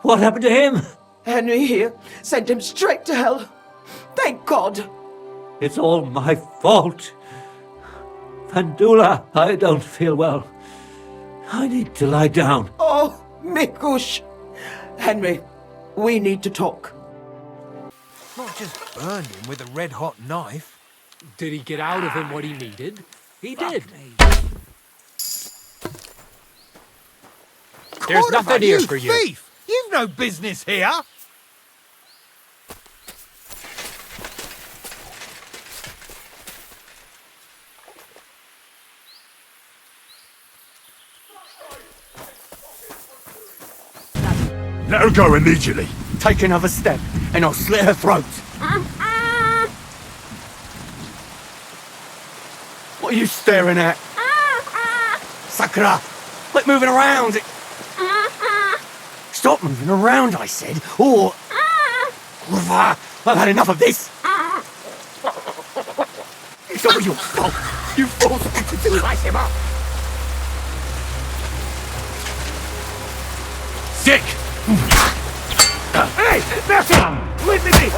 What happened to him? Henry here sent him straight to hell. Thank God. It's all my fault. Vendula, I don't feel well. I need to lie down. Oh, Mikush. Henry, we need to talk. Not just burned him with a red-hot knife. Did he get out of him what he needed? He did. There's nothing here for you. Thief! You've no business here. Let her go immediately. Take another step, and I'll slit her throat. What are you staring at? Sakura! Quit moving around! Stop moving around, I said, or... Kurva! I've had enough of this! It's all your fault! You forced me to do it! Light him up! Sick! Hey, Beckham! Listen to me!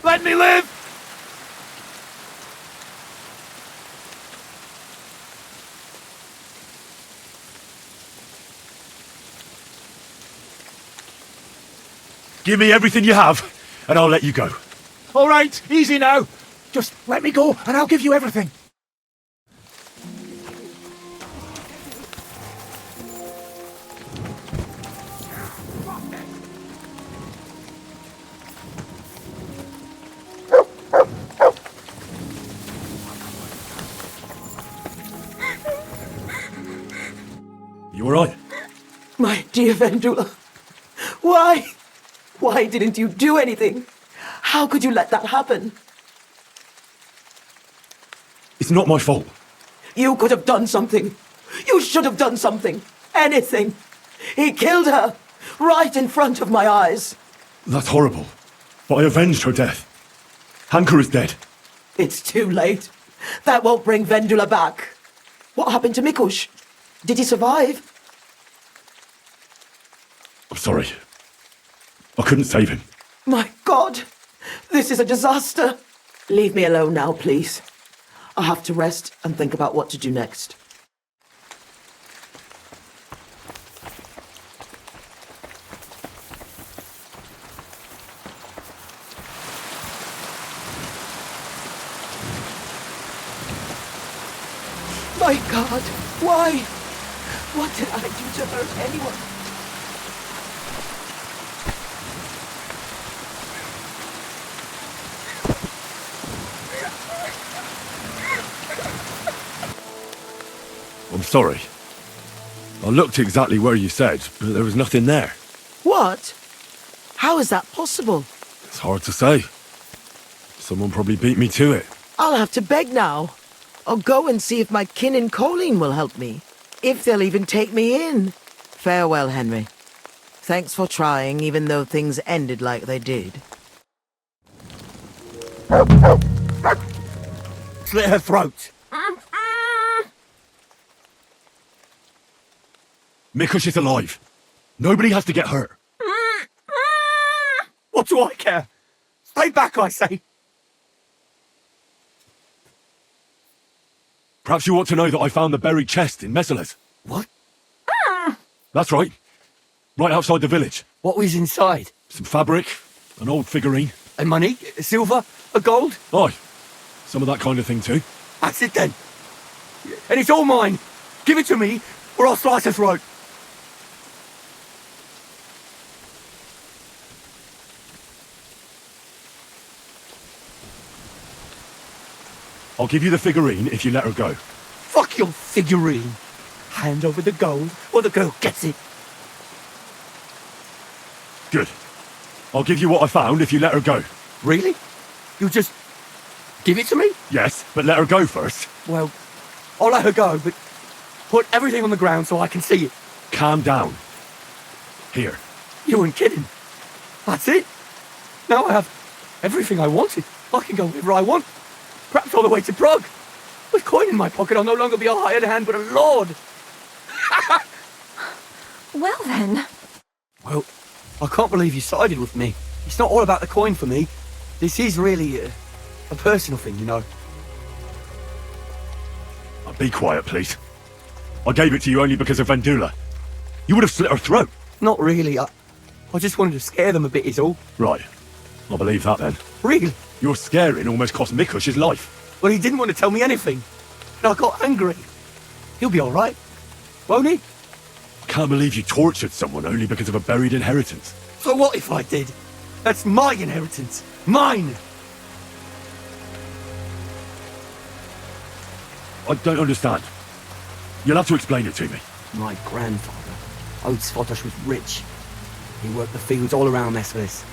Let me live! Give me everything you have, and I'll let you go. All right, easy now. Just let me go, and I'll give you everything. You alright? My dear Vendula, why? Why didn't you do anything? How could you let that happen? It's not my fault. You could have done something. You should have done something. Anything. He killed her, right in front of my eyes. That's horrible. But I avenged her death. Hanker is dead. It's too late. That won't bring Vendula back. What happened to Mikush? Did he survive? I'm sorry. I couldn't save him. My God, this is a disaster. Leave me alone now, please. I have to rest and think about what to do next. My God, why? What did I do to hurt anyone? I'm sorry. I looked exactly where you said, but there was nothing there. What? How is that possible? It's hard to say. Someone probably beat me to it. I'll have to beg now. I'll go and see if my kin in Colleen will help me. If they'll even take me in. Farewell, Henry. Thanks for trying, even though things ended like they did. Slit her throat. Mikush is alive. Nobody has to get hurt. What do I care? Stay back, I say. Perhaps you want to know that I found the buried chest in Messeles. What? That's right. Right outside the village. What was inside? Some fabric, an old figurine. And money? Silver? A gold? Aye. Some of that kind of thing too. That's it then. And it's all mine. Give it to me, or I'll slice her throat. I'll give you the figurine if you let her go. Fuck your figurine. Hand over the gold, or the girl gets it. Good. I'll give you what I found if you let her go. Really? You just give it to me? Yes, but let her go first. Well, I'll let her go, but put everything on the ground so I can see it. Calm down. Here. You weren't kidding. That's it. Now I have everything I wanted. I can go wherever I want. Perhaps all the way to Prague. With coin in my pocket, I'll no longer be a hired hand, but a lord. Well then. Well, I can't believe you sided with me. It's not all about the coin for me. This is really a personal thing, you know. Be quiet, please. I gave it to you only because of Vendula. You would have slit her throat. Not really. I just wanted to scare them a bit is all. Right. I'll believe that then. Really? Your scaring almost cost Mikush his life. Well, he didn't want to tell me anything. And I got angry. He'll be all right. Won't he? I can't believe you tortured someone only because of a buried inheritance. So what if I did? That's my inheritance. Mine! I don't understand. You'll have to explain it to me. My grandfather, Oatsfotosh, was rich. He worked the fields all around Messeles.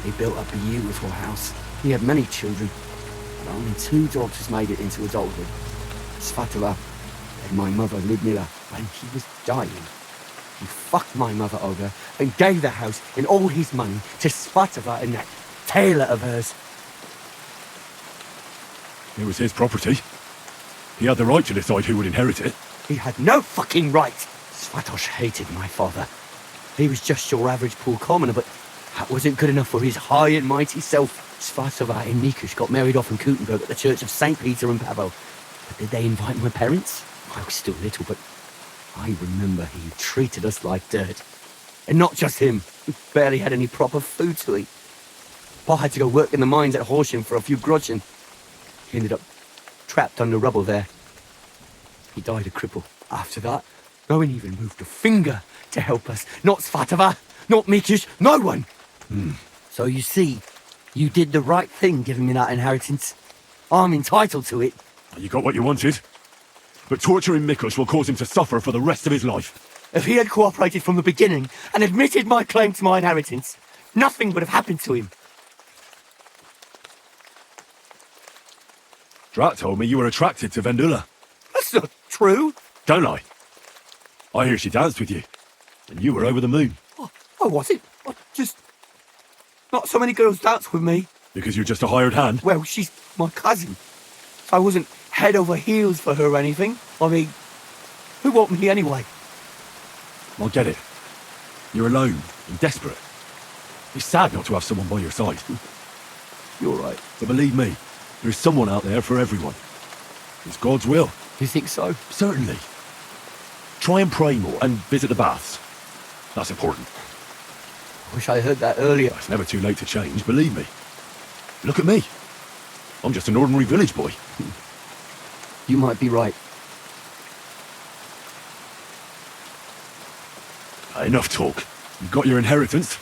He built a beautiful house. He had many children, but only 2 daughters made it into adulthood. Svatala and my mother, Ludmila. When he was dying, He fucked my mother over and gave the house and all his money to Svatova and that tailor of hers. It was his property. He had the right to decide who would inherit it. He had no fucking right. Svatos hated my father. He was just your average poor commoner, but that wasn't good enough for his high and mighty self. Svatova and Nikush got married off in Kutenberg at the Church of St. Peter and Pavel. But did they invite my parents? I was still little, but I remember he treated us like dirt. And not just him. We barely had any proper food to eat. Pa had to go work in the mines at Horsham for a few groschen. He ended up trapped under rubble there. He died a cripple. After that, no one even moved a finger to help us. Not Svatova, not Mikish, no one. So you see, you did the right thing giving me that inheritance. I'm entitled to it. You got what you wanted. But torturing Mikush will cause him to suffer for the rest of his life. If he had cooperated from the beginning and admitted my claim to my inheritance, nothing would have happened to him. Drat told me you were attracted to Vendula. That's not true. Don't lie. I hear she danced with you. And you were over the moon. I wasn't. Just... Not so many girls dance with me. Because you're just a hired hand? Well, she's my cousin. I wasn't head over heels for her or anything. I mean, who want me anyway? I get it. You're alone and desperate. It's sad not to have someone by your side. You're right. But believe me, there's someone out there for everyone. It's God's will. You think so? Certainly. Try and pray more and visit the baths. That's important. Wish I heard that earlier. It's never too late to change, believe me. Look at me. I'm just an ordinary village boy. You might be right. Enough talk. You got your inheritance.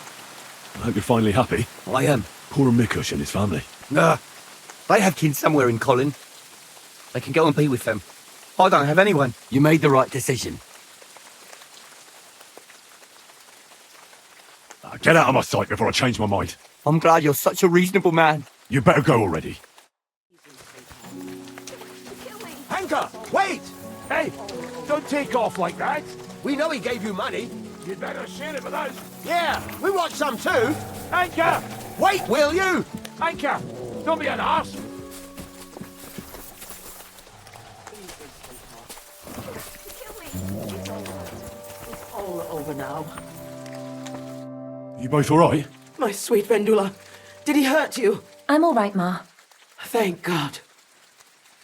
I hope you're finally happy. I am. Poor Mikush and his family. Nah. They have kin somewhere in Colin. They can go and be with them. I don't have anyone. You made the right decision. Get out of my sight before I change my mind. I'm glad you're such a reasonable man. You better go already. Hanker, wait! Hey, don't take off like that. We know he gave you money. You'd better share it with us. Yeah, we want some too. Anchor! Wait, will you? Anchor! Don't be an arse. It's all over now. You both alright? My sweet Vendula, did he hurt you? I'm all right, Ma. Thank God.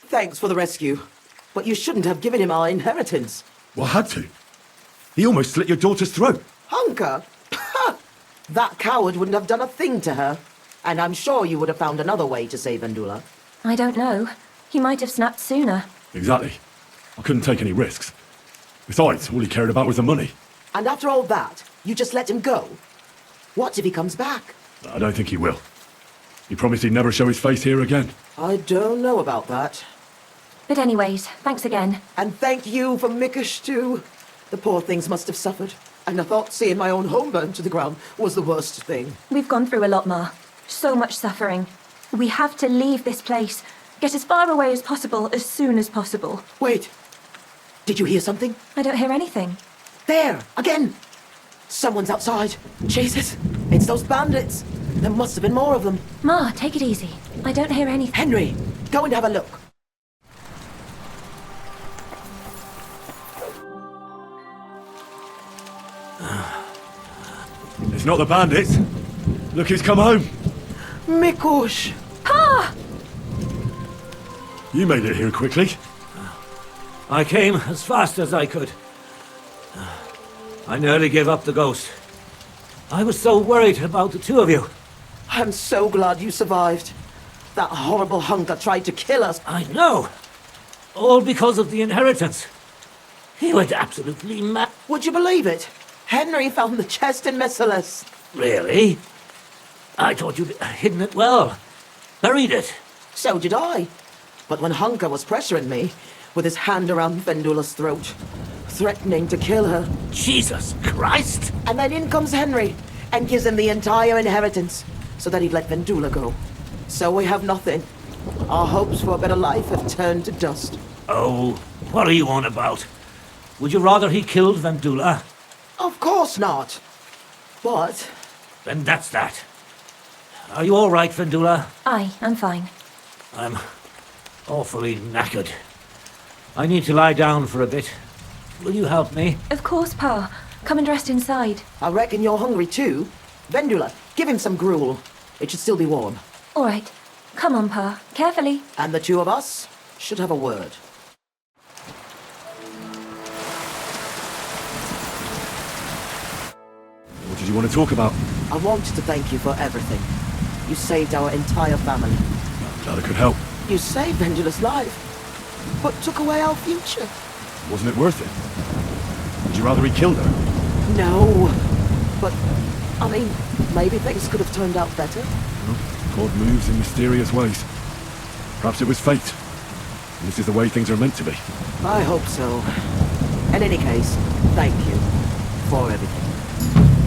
Thanks for the rescue. But you shouldn't have given him our inheritance. Well, I had to. He almost slit your daughter's throat. Hunker? That coward wouldn't have done a thing to her. And I'm sure you would have found another way to save Vendula. I don't know. He might have snapped sooner. Exactly. I couldn't take any risks. Besides, all he cared about was the money. And after all that, you just let him go? What if he comes back? I don't think he will. He promised he'd never show his face here again. I don't know about that. But anyways, thanks again. And thank you for Mikush too. The poor things must have suffered. And I thought seeing my own home burned to the ground was the worst thing. We've gone through a lot, Ma. So much suffering. We have to leave this place. Get as far away as possible, as soon as possible. Wait. Did you hear something? I don't hear anything. There! Again! Someone's outside. Jesus! It's those bandits! There must have been more of them. Ma, take it easy. I don't hear anything. Henry, go and have a look. It's not the bandits. Look who's come home. Mikush! Pa! You made it here quickly. I came as fast as I could. I nearly gave up the ghost. I was so worried about the two of you. I'm so glad you survived. That horrible hunter tried to kill us. I know. All because of the inheritance. He went absolutely mad. Would you believe it? Henry found the chest in Messales. Really? I thought you'd hidden it well. Buried it. So did I. But when Hunker was pressuring me, with his hand around Vendula's throat, threatening to kill her. Jesus Christ! And then in comes Henry, and gives him the entire inheritance, so that he'd let Vendula go. So we have nothing. Our hopes for a better life have turned to dust. Oh, what are you on about? Would you rather he killed Vendula? Of course not. But Then that's that. Are you all right, Vendula? Aye, I'm fine. I'm awfully knackered. I need to lie down for a bit. Will you help me? Of course, Pa. Come and rest inside. I reckon you're hungry too. Vendula, give him some gruel. It should still be warm. All right. Come on, Pa. Carefully. And the two of us should have a word. What did you want to talk about? I wanted to thank you for everything. You saved our entire family. Glad I could help. You saved Vendula's life, but took away our future. Wasn't it worth it? Would you rather he killed her? No, but, I mean, maybe things could have turned out better. God moves in mysterious ways. Perhaps it was fate. And this is the way things are meant to be. I hope so. In any case, thank you for everything.